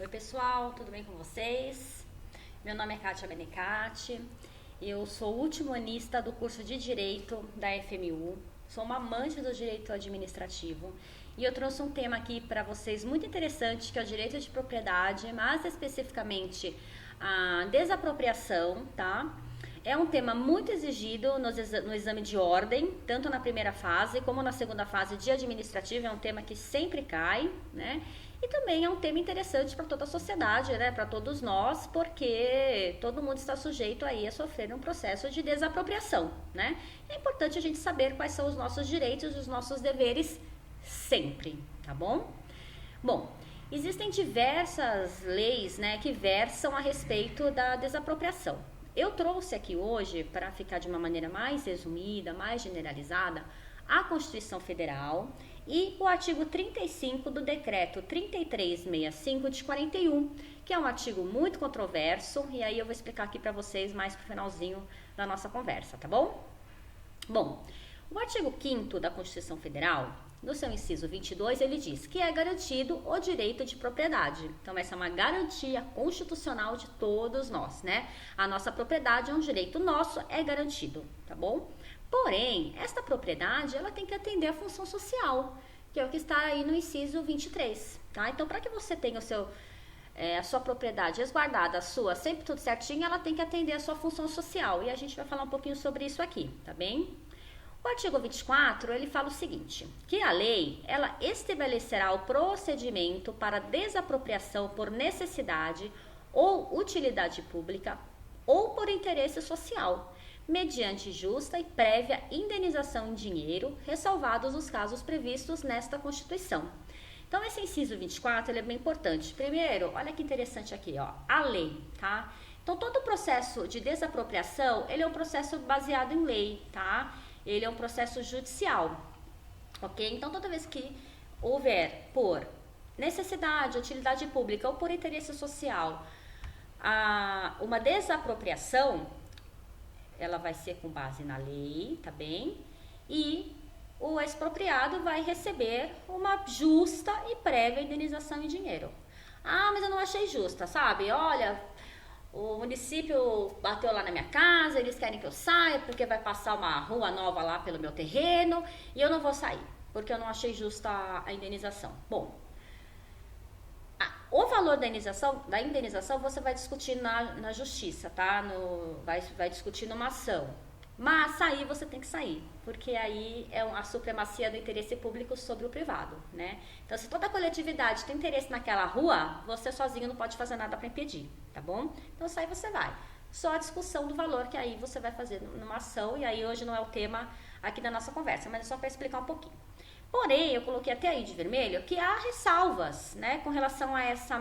Oi pessoal, tudo bem com vocês? Meu nome é Kátia Benicati, eu sou ultimonista do curso de Direito da FMU, sou uma amante do direito administrativo e eu trouxe um tema aqui para vocês muito interessante, que é o direito de propriedade, mas especificamente a desapropriação, tá? É um tema muito exigido no exame de ordem, tanto na primeira fase como na segunda fase de administrativo, é um tema que sempre cai, né? E também é um tema interessante para toda a sociedade, né? Para todos nós, porque todo mundo está sujeito aí a sofrer um processo de desapropriação, né? É importante a gente saber quais são os nossos direitos e os nossos deveres sempre, tá bom? Bom, existem diversas leis, né, que versam a respeito da desapropriação. Eu trouxe aqui hoje, para ficar de uma maneira mais resumida, mais generalizada, a Constituição Federal e o artigo 35 do Decreto 3365 de 41, que é um artigo muito controverso, e aí eu vou explicar aqui para vocês mais pro finalzinho da nossa conversa, tá bom? Bom, o artigo 5º da Constituição Federal, no seu inciso 22, ele diz que é garantido o direito de propriedade. Então, essa é uma garantia constitucional de todos nós, né? A nossa propriedade é um direito nosso, é garantido, tá bom? Porém, esta propriedade, ela tem que atender a função social, que é o que está aí no inciso 23, tá? Então, para que você tenha a sua propriedade resguardada, a sua, sempre tudo certinho, ela tem que atender a sua função social. E a gente vai falar um pouquinho sobre isso aqui, tá bem? O artigo 24, ele fala o seguinte, que a lei, ela estabelecerá o procedimento para desapropriação por necessidade ou utilidade pública ou por interesse social, mediante justa e prévia indenização em dinheiro, ressalvados os casos previstos nesta Constituição. Então, esse inciso 24, ele é bem importante. Primeiro, olha que interessante aqui, ó, a lei, tá? Então, todo o processo de desapropriação, ele é um processo baseado em lei, tá? Ele é um processo judicial, ok? Então, toda vez que houver por necessidade, utilidade pública ou por interesse social uma desapropriação, ela vai ser com base na lei, tá bem? E o expropriado vai receber uma justa e prévia indenização em dinheiro. Ah, mas eu não achei justa, sabe? Olha, o município bateu lá na minha casa, eles querem que eu saia porque vai passar uma rua nova lá pelo meu terreno e eu não vou sair, porque eu não achei justa a indenização. Bom, o valor da indenização você vai discutir na justiça, tá? Vai discutir numa ação. Mas sair você tem que sair, porque aí é a supremacia do interesse público sobre o privado, né? Então, se toda a coletividade tem interesse naquela rua, você sozinho não pode fazer nada para impedir, tá bom? Então, sair você vai. Só a discussão do valor que aí você vai fazer numa ação, e aí hoje não é o tema aqui da nossa conversa, mas é só para explicar um pouquinho. Porém, eu coloquei até aí de vermelho que há ressalvas, né, com relação a essa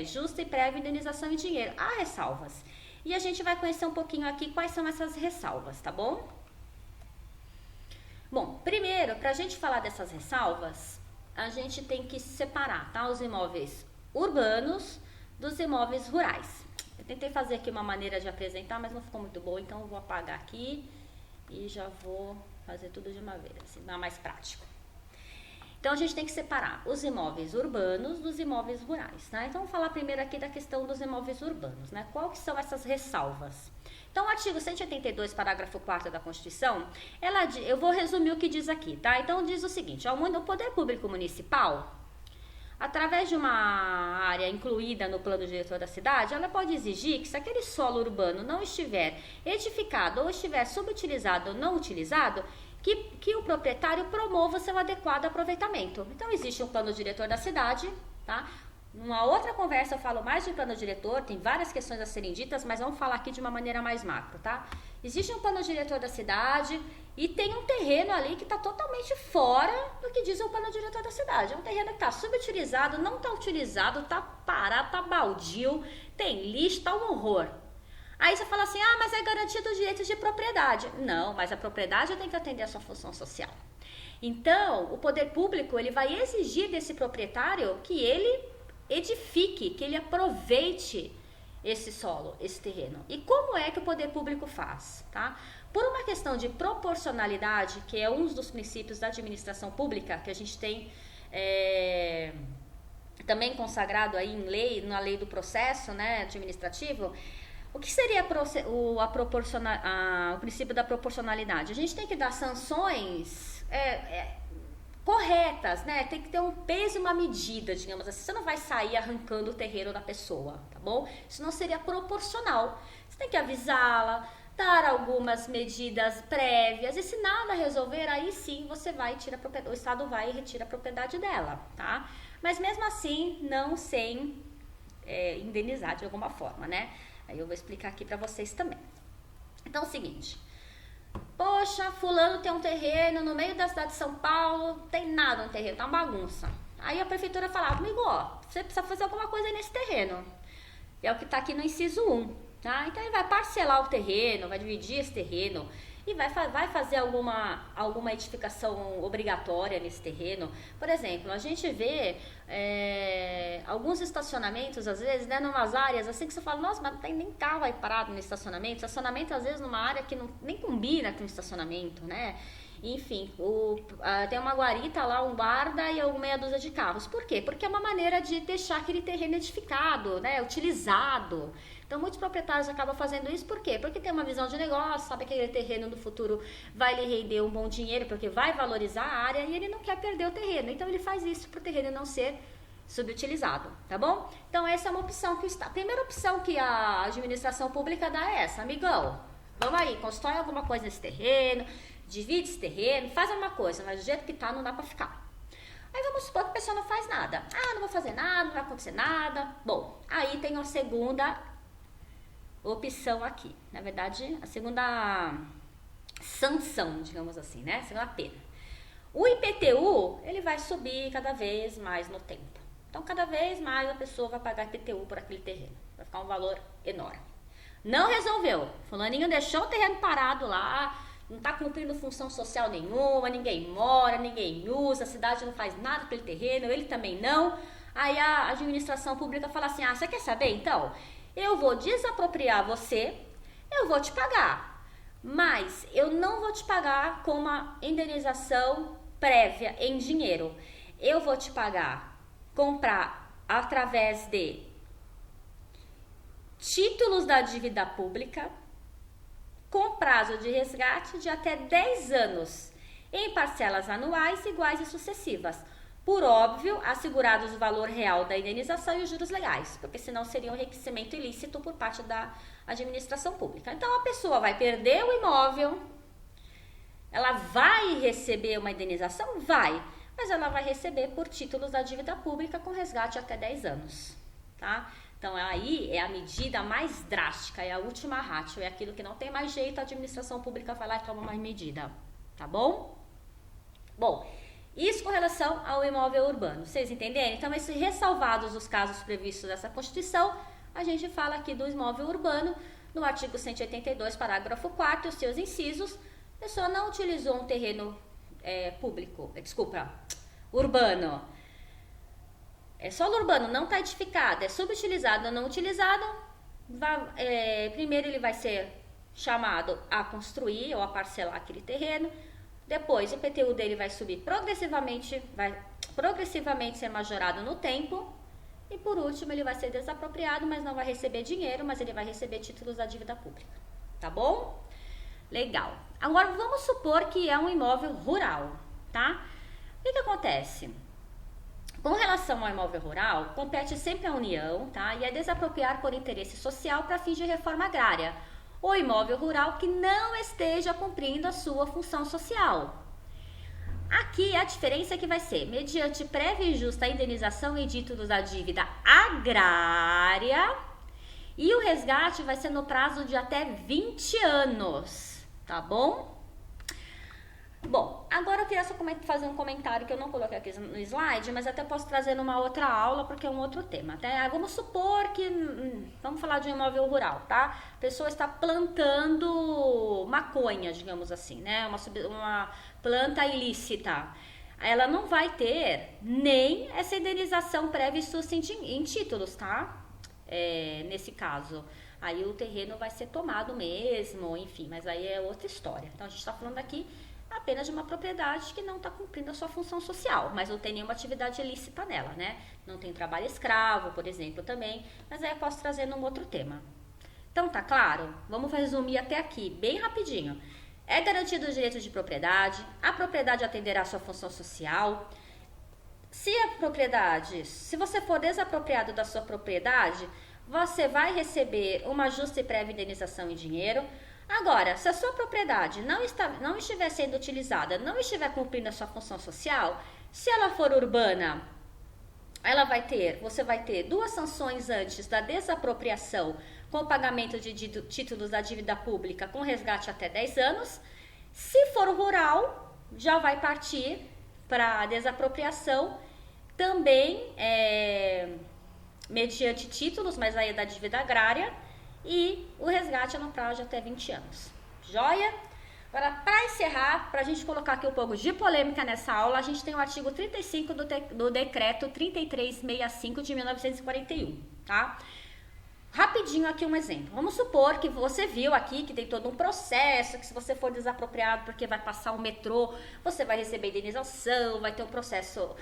justa e prévia indenização em dinheiro. Há ressalvas. E a gente vai conhecer um pouquinho aqui quais são essas ressalvas, tá bom? Bom, primeiro, para a gente falar dessas ressalvas, a gente tem que separar, tá, os imóveis urbanos dos imóveis rurais. Eu tentei fazer aqui uma maneira de apresentar, mas não ficou muito boa, então eu vou apagar aqui e já vou fazer tudo de uma vez, assim, dá mais prático. Então, a gente tem que separar os imóveis urbanos dos imóveis rurais, tá? Então, vamos falar primeiro aqui da questão dos imóveis urbanos, né? Qual que são essas ressalvas? Então, o artigo 182, parágrafo 4º da Constituição, eu vou resumir o que diz aqui, tá? Então, diz o seguinte, o poder público municipal, através de uma área incluída no plano diretor da cidade, ela pode exigir que se aquele solo urbano não estiver edificado ou estiver subutilizado ou não utilizado, que o proprietário promova seu adequado aproveitamento. Então, existe um plano diretor da cidade, tá? Numa outra conversa eu falo mais de plano diretor, tem várias questões a serem ditas, mas vamos falar aqui de uma maneira mais macro, tá? Existe um plano diretor da cidade e tem um terreno ali que está totalmente fora do que diz o plano diretor da cidade. É um terreno que está subutilizado, não está utilizado, está parado, está baldio, tem lixo, está um horror. Aí você fala assim, mas é garantido o direito de propriedade. Não, mas a propriedade tem que atender a sua função social. Então, o poder público, ele vai exigir desse proprietário que ele edifique, que ele aproveite esse solo, esse terreno. E como é que o poder público faz, tá? Por uma questão de proporcionalidade, que é um dos princípios da administração pública, que a gente tem também consagrado aí em lei, na lei do processo, né, administrativo. O que seria o princípio da proporcionalidade? A gente tem que dar sanções corretas, né? Tem que ter um peso e uma medida, digamos assim. Você não vai sair arrancando o terreno da pessoa, tá bom? Isso não seria proporcional. Você tem que avisá-la, dar algumas medidas prévias, e se nada resolver, aí sim você vai tirar o Estado vai e retira a propriedade dela, tá? Mas mesmo assim, não sem indenizar de alguma forma, né? Aí eu vou explicar aqui pra vocês também. Então é o seguinte: poxa, fulano tem um terreno no meio da cidade de São Paulo, tem nada no terreno, tá uma bagunça. Aí a prefeitura fala, amigo, ó, você precisa fazer alguma coisa nesse terreno. É o que tá aqui no inciso 1, tá? Então ele vai parcelar o terreno, vai dividir esse terreno e vai fazer alguma edificação obrigatória nesse terreno. Por exemplo, a gente vê alguns estacionamentos, às vezes, né, numas áreas assim que você fala, nossa, mas não tem nem carro aí parado no estacionamento. Estacionamento, às vezes, numa área que nem combina com estacionamento, né? Enfim, tem uma guarita lá, um guarda e meia dúzia de carros. Por quê? Porque é uma maneira de deixar aquele terreno edificado, né, utilizado. Então, muitos proprietários acabam fazendo isso, por quê? Porque tem uma visão de negócio, sabe que aquele terreno no futuro vai lhe render um bom dinheiro, porque vai valorizar a área e ele não quer perder o terreno. Então, ele faz isso para o terreno não ser subutilizado, tá bom? Então, essa é uma opção que a primeira opção que a administração pública dá é essa, amigão, vamos aí, constrói alguma coisa nesse terreno, divide esse terreno, faz alguma coisa, mas do jeito que tá, não dá para ficar. Aí vamos supor que a pessoa não faz nada. Ah, não vou fazer nada, não vai acontecer nada. Bom, aí tem a segunda opção aqui. Na verdade, a segunda sanção, digamos assim, né? A segunda pena. O IPTU, ele vai subir cada vez mais no tempo. Então, cada vez mais a pessoa vai pagar IPTU por aquele terreno. Vai ficar um valor enorme. Não resolveu. Fulaninho deixou o terreno parado lá, não está cumprindo função social nenhuma, ninguém mora, ninguém usa, a cidade não faz nada com aquele terreno, ele também não. Aí a administração pública fala assim, você quer saber então? Eu vou desapropriar você, eu vou te pagar, mas eu não vou te pagar com uma indenização prévia em dinheiro. Eu vou te pagar, comprar através de títulos da dívida pública, com prazo de resgate de até 10 anos, em parcelas anuais iguais e sucessivas. Por óbvio, assegurados o valor real da indenização e os juros legais, porque senão seria um enriquecimento ilícito por parte da administração pública. Então, a pessoa vai perder o imóvel, ela vai receber uma indenização? Vai, mas ela vai receber por títulos da dívida pública com resgate até 10 anos, tá? Então, aí é a medida mais drástica, é a última ratio, é aquilo que não tem mais jeito, a administração pública vai lá e toma mais medida, tá bom? Bom, isso com relação ao imóvel urbano, vocês entenderem? Então, esses ressalvados os casos previstos nessa Constituição, a gente fala aqui do imóvel urbano, no artigo 182, parágrafo 4º, os seus incisos, a pessoa não utilizou um terreno urbano, solo urbano não está edificado, é subutilizado ou não utilizado, primeiro ele vai ser chamado a construir ou a parcelar aquele terreno, depois o IPTU dele vai subir progressivamente, vai progressivamente ser majorado no tempo, e por último ele vai ser desapropriado, mas não vai receber dinheiro, mas ele vai receber títulos da dívida pública, tá bom? Legal. Agora vamos supor que é um imóvel rural, tá? O que acontece? Com relação ao imóvel rural, compete sempre à União, tá? E é desapropriar por interesse social para fins de reforma agrária o imóvel rural que não esteja cumprindo a sua função social. Aqui a diferença é que vai ser mediante prévia e justa indenização em títulos da dívida agrária, e o resgate vai ser no prazo de até 20 anos, tá bom? Bom, agora eu queria só fazer um comentário que eu não coloquei aqui no slide, mas até posso trazer numa outra aula, porque é um outro tema. Tá? Vamos supor que, vamos falar de um imóvel rural, tá? A pessoa está plantando maconha, digamos assim, né? Uma planta ilícita. Ela não vai ter nem essa indenização prévia e susta em títulos, tá? Nesse caso. Aí o terreno vai ser tomado mesmo, enfim, mas aí é outra história. Então a gente está falando aqui apenas de uma propriedade que não está cumprindo a sua função social, mas não tem nenhuma atividade ilícita nela, né? Não tem trabalho escravo, por exemplo, também, mas aí eu posso trazer num outro tema. Então, tá claro? Vamos resumir até aqui, bem rapidinho. É garantido o direito de propriedade, a propriedade atenderá à sua função social. Se você for desapropriado da sua propriedade, você vai receber uma justa e prévia indenização em dinheiro. Agora, se a sua propriedade não estiver sendo utilizada, não estiver cumprindo a sua função social, se ela for urbana, você vai ter 2 sanções antes da desapropriação com o pagamento de títulos da dívida pública com resgate até 10 anos. Se for rural, já vai partir para a desapropriação também mediante títulos, mas aí é da dívida agrária, e o resgate é no prazo de até 20 anos. Joia? Agora, para encerrar, para a gente colocar aqui um pouco de polêmica nessa aula, a gente tem o artigo 35 do decreto 3365 de 1941, tá? Rapidinho aqui um exemplo. Vamos supor que você viu aqui que tem todo um processo, que se você for desapropriado porque vai passar o metrô, você vai receber indenização, vai ter um processo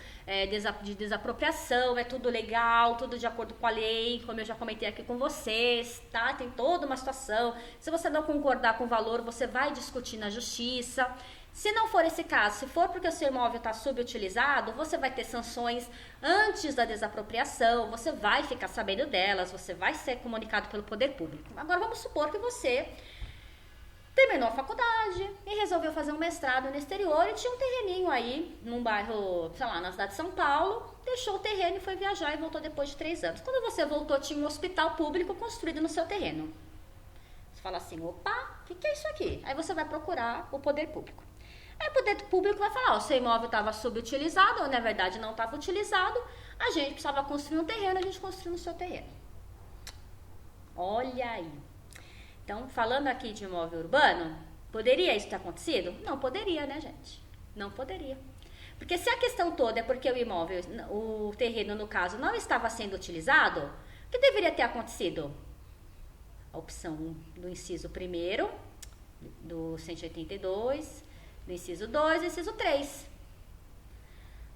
de desapropriação, é tudo legal, tudo de acordo com a lei, como eu já comentei aqui com vocês, tá? Tem toda uma situação. Se você não concordar com o valor, você vai discutir na justiça. Se não for esse caso, se for porque o seu imóvel está subutilizado, você vai ter sanções antes da desapropriação, você vai ficar sabendo delas, você vai ser comunicado pelo poder público. Agora vamos supor que você terminou a faculdade e resolveu fazer um mestrado no exterior e tinha um terreninho aí num bairro, sei lá, na cidade de São Paulo, deixou o terreno e foi viajar e voltou depois de 3 anos. Quando você voltou, tinha um hospital público construído no seu terreno. Você fala assim, opa, o que é isso aqui? Aí você vai procurar o poder público. Aí o poder público vai falar, o seu imóvel estava subutilizado, ou na verdade não estava utilizado, a gente precisava construir um terreno, a gente construiu no seu terreno. Olha aí. Então, falando aqui de imóvel urbano, poderia isso ter acontecido? Não poderia, né, gente? Não poderia. Porque se a questão toda é porque o terreno, no caso, não estava sendo utilizado, o que deveria ter acontecido? A opção 1 do inciso 1º, do 182... do inciso 2 e inciso 3.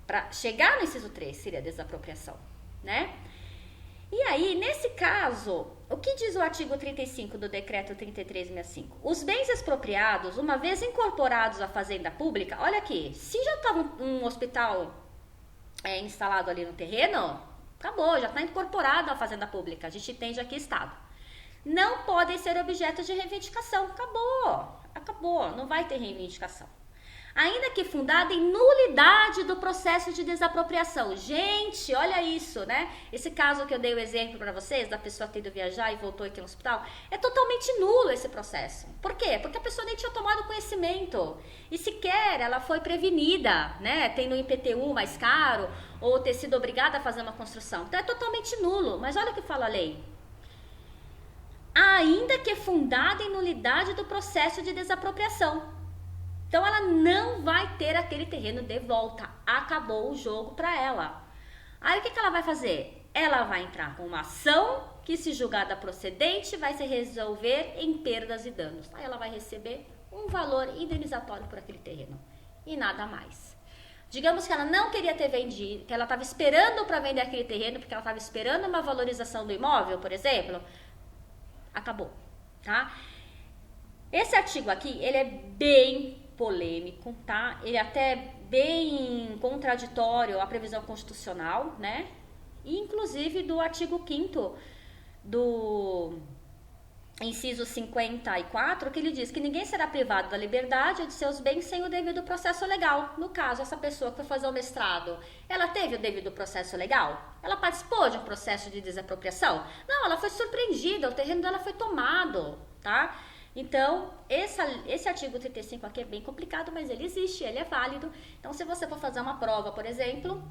Para chegar no inciso 3 seria desapropriação, né? E aí, nesse caso, o que diz o artigo 35 do decreto 3365? Os bens expropriados, uma vez incorporados à fazenda pública, olha aqui, se já estava um hospital instalado ali no terreno, acabou, já está incorporado à fazenda pública, a gente entende aqui Estado. Não podem ser objeto de reivindicação, acabou, não vai ter reivindicação. Ainda que fundada em nulidade do processo de desapropriação. Gente, olha isso, né? Esse caso que eu dei o exemplo para vocês, da pessoa ter ido viajar e voltou aqui no hospital, é totalmente nulo esse processo. Por quê? Porque a pessoa nem tinha tomado conhecimento. E sequer ela foi prevenida, né? Tendo um IPTU mais caro, ou ter sido obrigada a fazer uma construção. Então é totalmente nulo. Mas olha o que fala a lei. Ainda que fundada em nulidade do processo de desapropriação. Então ela não vai ter aquele terreno de volta. Acabou o jogo para ela. Aí o que ela vai fazer? Ela vai entrar com uma ação que, se julgada procedente, vai se resolver em perdas e danos. Aí ela vai receber um valor indenizatório por aquele terreno e nada mais. Digamos que ela não queria ter vendido, que ela estava esperando para vender aquele terreno, porque ela estava esperando uma valorização do imóvel, por exemplo. Acabou, tá? Esse artigo aqui, ele é bem polêmico, tá? Ele é até bem contraditório à previsão constitucional, né? E, inclusive, do artigo 5º do inciso 54, que ele diz que ninguém será privado da liberdade ou de seus bens sem o devido processo legal. No caso, essa pessoa que foi fazer o mestrado, ela teve o devido processo legal? Ela participou de um processo de desapropriação? Não, ela foi surpreendida, o terreno dela foi tomado, tá? Então, esse artigo 35 aqui é bem complicado, mas ele existe, ele é válido. Então, se você for fazer uma prova, por exemplo,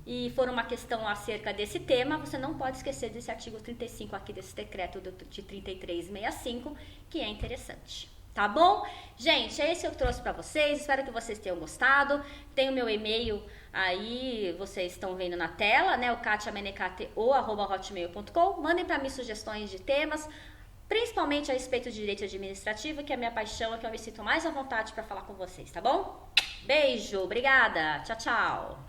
e for uma questão acerca desse tema, você não pode esquecer desse artigo 35 aqui, desse decreto de 3365, que é interessante. Tá bom? Gente, é esse que eu trouxe para vocês, espero que vocês tenham gostado. Tem o meu e-mail aí, vocês estão vendo na tela, né? O katiamenecate@hotmail.com. Mandem para mim sugestões de temas. principalmente a respeito de direito administrativo, que é a minha paixão, é que eu me sinto mais à vontade para falar com vocês, tá bom? Beijo, obrigada, tchau, tchau.